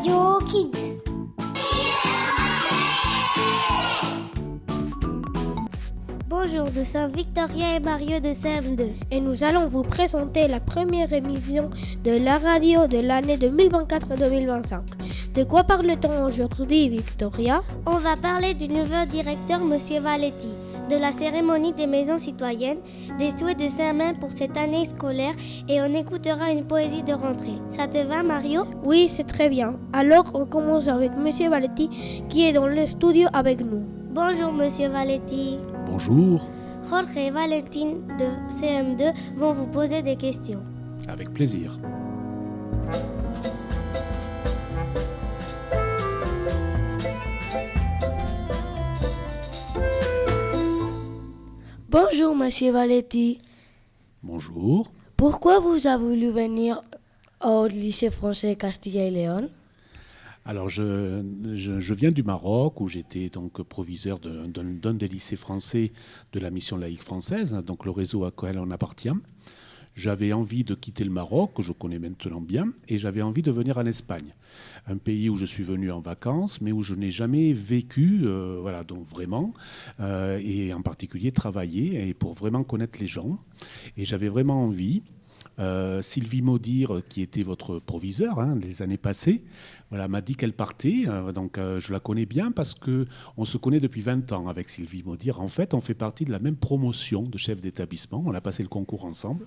Radio Kids. Bonjour, nous sommes Victoria et Mario de CM2 et nous allons vous présenter la première émission de la radio de l'année 2024-2025. De quoi parle-t-on aujourd'hui, Victoria? On va parler du nouveau directeur, Monsieur Valetti, de la cérémonie des maisons citoyennes, des souhaits de CM1 pour cette année scolaire et on écoutera une poésie de rentrée. Ça te va, Mario? Oui, c'est très bien. Alors, on commence avec Monsieur Valetti qui est dans le studio avec nous. Bonjour, Monsieur Valetti. Bonjour. Jorge et Valentine de CM2 vont vous poser des questions. Avec plaisir. Bonjour, Monsieur Valetti. Bonjour. Pourquoi vous avez voulu venir au lycée français Castilla et Léon? Alors, je viens du Maroc, où j'étais donc proviseur d'un des lycées français de la mission laïque française, donc le réseau auquel on appartient. J'avais envie de quitter le Maroc, que je connais maintenant bien, et j'avais envie de venir en Espagne, un pays où je suis venu en vacances, mais où je n'ai jamais vécu, donc vraiment, et en particulier travailler, et pour vraiment connaître les gens. Et j'avais vraiment envie. Sylvie Maudir, qui était votre proviseur les années passées, m'a dit qu'elle partait. Je la connais bien parce qu'on se connaît depuis 20 ans avec Sylvie Maudir. En fait, on fait partie de la même promotion de chef d'établissement. On a passé le concours ensemble.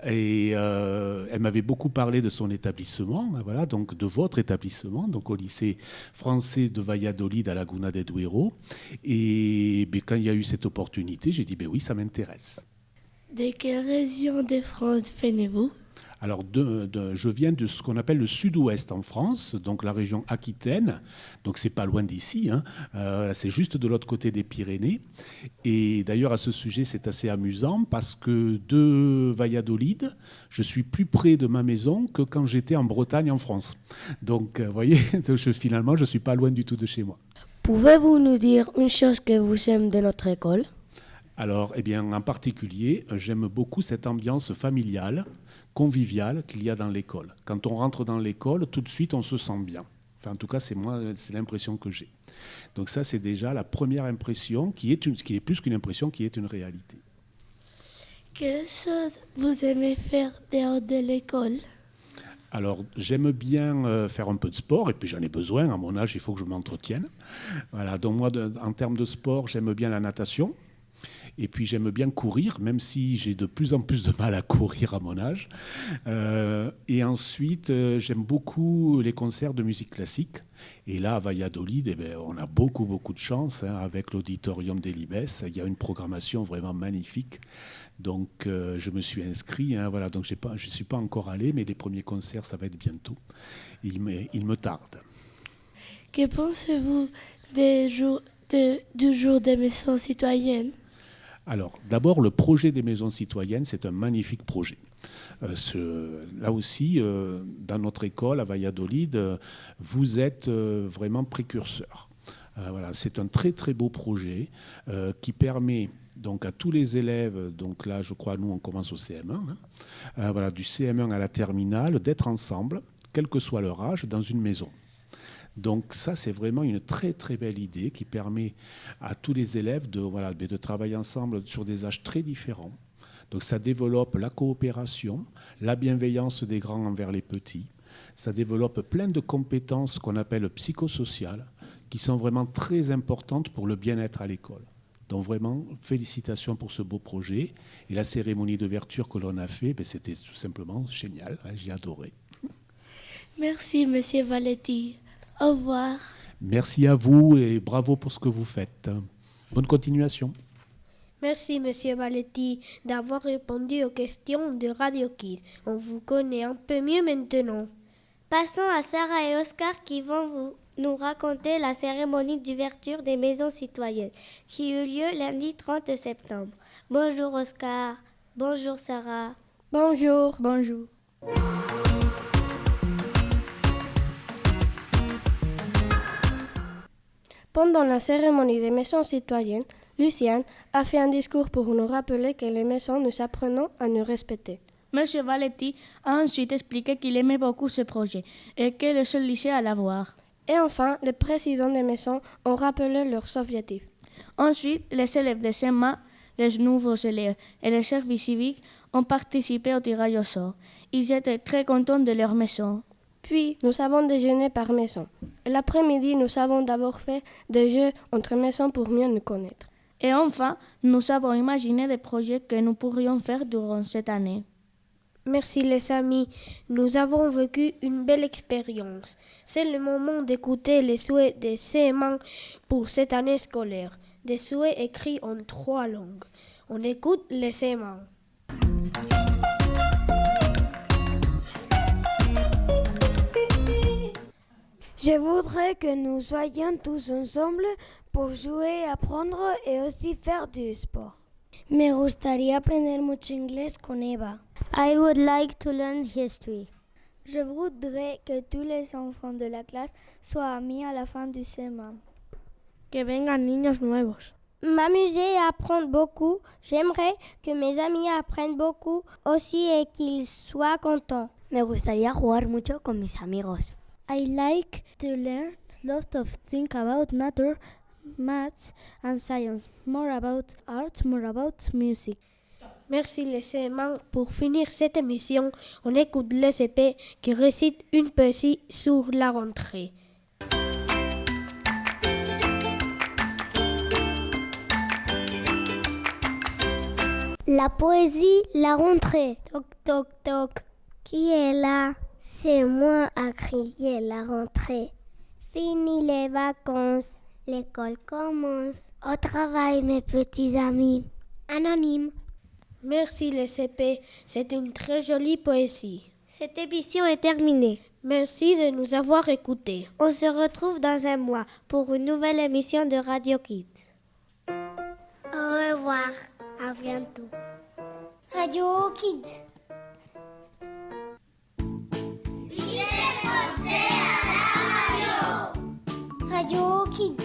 Et elle m'avait beaucoup parlé de son établissement, donc de votre établissement, donc au lycée français de Valladolid à Laguna de Duero. Et quand il y a eu cette opportunité, j'ai dit oui, ça m'intéresse. De quelle région de France venez-vous? Alors, je viens de ce qu'on appelle le sud-ouest en France, donc la région Aquitaine. Donc, c'est pas loin d'ici. C'est juste de l'autre côté des Pyrénées. Et d'ailleurs, à ce sujet, c'est assez amusant parce que de Valladolid, je suis plus près de ma maison que quand j'étais en Bretagne, en France. Donc, vous voyez, finalement, je suis pas loin du tout de chez moi. Pouvez-vous nous dire une chose que vous aimez de notre école? Alors, en particulier, j'aime beaucoup cette ambiance familiale, conviviale qu'il y a dans l'école. Quand on rentre dans l'école, tout de suite, on se sent bien. Enfin, en tout cas, c'est l'impression que j'ai. Donc ça, c'est déjà la première impression, qui est plus qu'une impression, qui est une réalité. Quelle chose vous aimez faire dehors de l'école? Alors, j'aime bien faire un peu de sport, et puis j'en ai besoin. À mon âge, il faut que je m'entretienne. Voilà, donc moi, en termes de sport, j'aime bien la natation. Et puis j'aime bien courir, même si j'ai de plus en plus de mal à courir à mon âge. Et ensuite, j'aime beaucoup les concerts de musique classique. Et là, à Valladolid, on a beaucoup de chance avec l'auditorium des Libes. Il y a une programmation vraiment magnifique. Donc, je me suis inscrit. Donc je ne suis pas encore allé, mais les premiers concerts, ça va être bientôt. Il me tarde. Que pensez-vous du jour des maisons citoyennes? Alors, d'abord, le projet des maisons citoyennes, c'est un magnifique projet. Là aussi, dans notre école à Valladolid, vous êtes vraiment précurseurs. C'est un très très beau projet qui permet donc à tous les élèves, donc là je crois nous on commence au CM1, du CM1 à la terminale, d'être ensemble, quel que soit leur âge, dans une maison. Donc ça, c'est vraiment une très très belle idée qui permet à tous les élèves de travailler ensemble sur des âges très différents. Donc ça développe la coopération, la bienveillance des grands envers les petits. Ça développe plein de compétences qu'on appelle psychosociales, qui sont vraiment très importantes pour le bien-être à l'école. Donc vraiment, félicitations pour ce beau projet. Et la cérémonie d'ouverture que l'on a fait, c'était tout simplement génial. J'ai adoré. Merci, Monsieur Valetti. Au revoir. Merci à vous et bravo pour ce que vous faites. Bonne continuation. Merci, Monsieur Valetti, d'avoir répondu aux questions de Radio Kids. On vous connaît un peu mieux maintenant. Passons à Sarah et Oscar qui vont nous raconter la cérémonie d'ouverture des maisons citoyennes qui eut lieu lundi 30 septembre. Bonjour Oscar. Bonjour Sarah. Bonjour. Bonjour. Pendant la cérémonie des maisons citoyennes, Luciane a fait un discours pour nous rappeler que les maisons nous apprenons à nous respecter. Monsieur Valetti a ensuite expliqué qu'il aimait beaucoup ce projet et qu'est le seul lycée à l'avoir. Et enfin, les présidents des maisons ont rappelé leurs objectifs. Ensuite, les élèves de CEMA, les nouveaux élèves et les services civiques ont participé au tirage au sort. Ils étaient très contents de leur maison. Puis, nous avons déjeuné par maison. L'après-midi, nous avons d'abord fait des jeux entre maisons pour mieux nous connaître. Et enfin, nous avons imaginé des projets que nous pourrions faire durant cette année. Merci les amis, nous avons vécu une belle expérience. C'est le moment d'écouter les souhaits des CM1 pour cette année scolaire. Des souhaits écrits en 3 langues. On écoute les CM1. Je voudrais que nous soyons tous ensemble pour jouer, apprendre et aussi faire du sport. Me gustaría aprender mucho inglés con Eva. I would like to learn history. Je voudrais que tous les enfants de la classe soient amis à la fin du CM1. Que vengan niños nuevos. M'amuser et apprendre beaucoup. J'aimerais que mes amis apprennent beaucoup aussi et qu'ils soient contents. Me gustaría jugar mucho con mis amigos. I like to learn lots of things about nature, maths and science. More about art, more about music. Merci les CM1. Pour finir cette émission, on écoute les CP qui récitent une poésie sur la rentrée. La poésie, la rentrée. Toc, toc, toc. Qui est là? C'est moi à crier la rentrée. Fini les vacances, l'école commence. Au travail, mes petits amis. Anonyme. Merci les CP, c'est une très jolie poésie. Cette émission est terminée. Merci de nous avoir écoutés. On se retrouve dans un mois pour une nouvelle émission de Radio Kids. Au revoir, à bientôt. Radio Kids. Lycée français à la radio. Radio Kids.